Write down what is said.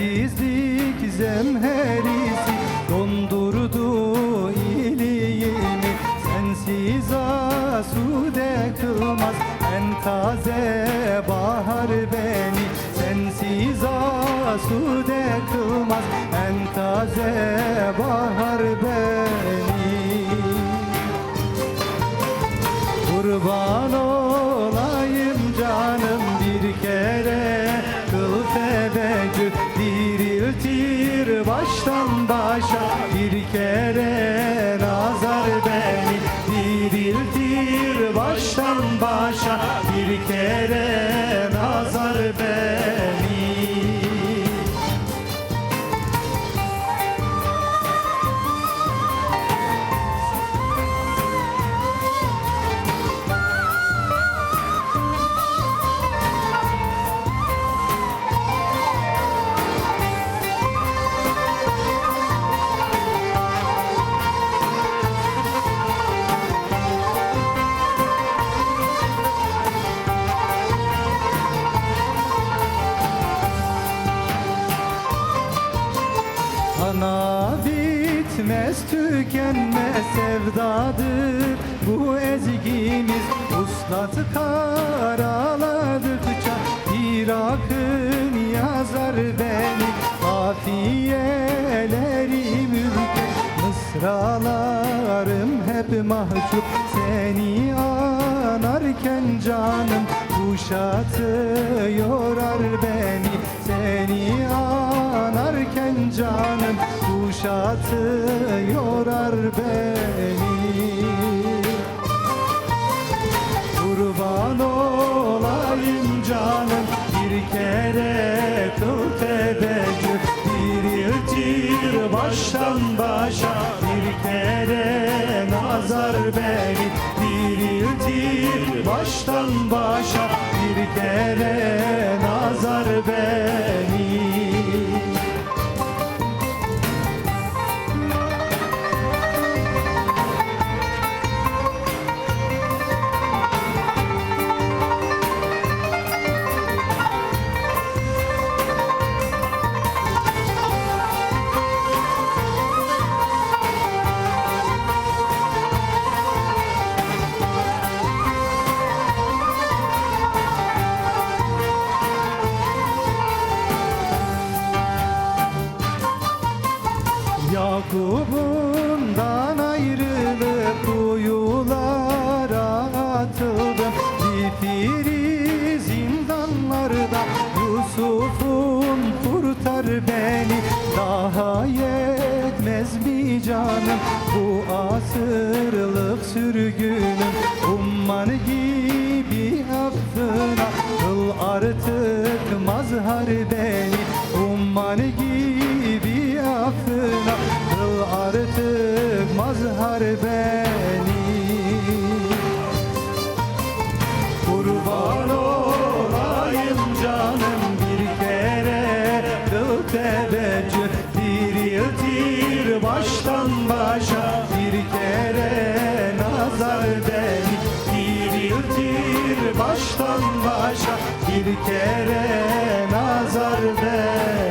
Sensizlik zemherisi dondurdu iliğimi. Sensiz asude kılmaz en taze bahar beni. Sensiz asude kılmaz en taze bahar beni. Kurban olayım canım bir kere kıl teveccüh. Diriltir baştan başa bir kere nazar beni. Diriltir baştan başa bir kere nazar beni. Ana bitmez tükenmez sevdadır bu ezgimiz. Uslat karaladıkça bir akın yazar beni. Kafiyelerim ürkek, mısralarım hep mahcup. Seni anarken canım kuşatıyor beni. Seni anarken canım kuşatıyor beni. Kurban olayım canım bir kere kıl teveccüh. Diriltir baştan başa bir kere nazar beni. Diriltir baştan başa bir kere nazar beni. Yakup'undan ayrılıp kuyulara atıldım. Zifiri zindanlarda Yusuf'um kurtar beni. Daha yetmez mi canım bu asırlık sürgünüm. Umman gibi affına kıl artık mazhar beni. Umman gibi affına kıl artık mazhar beni. Kurban olayım canım bir kere kıl teveccüh. Diriltir baştan başa bir kere nazar beni. Diriltir baştan başa bir kere nazar beni.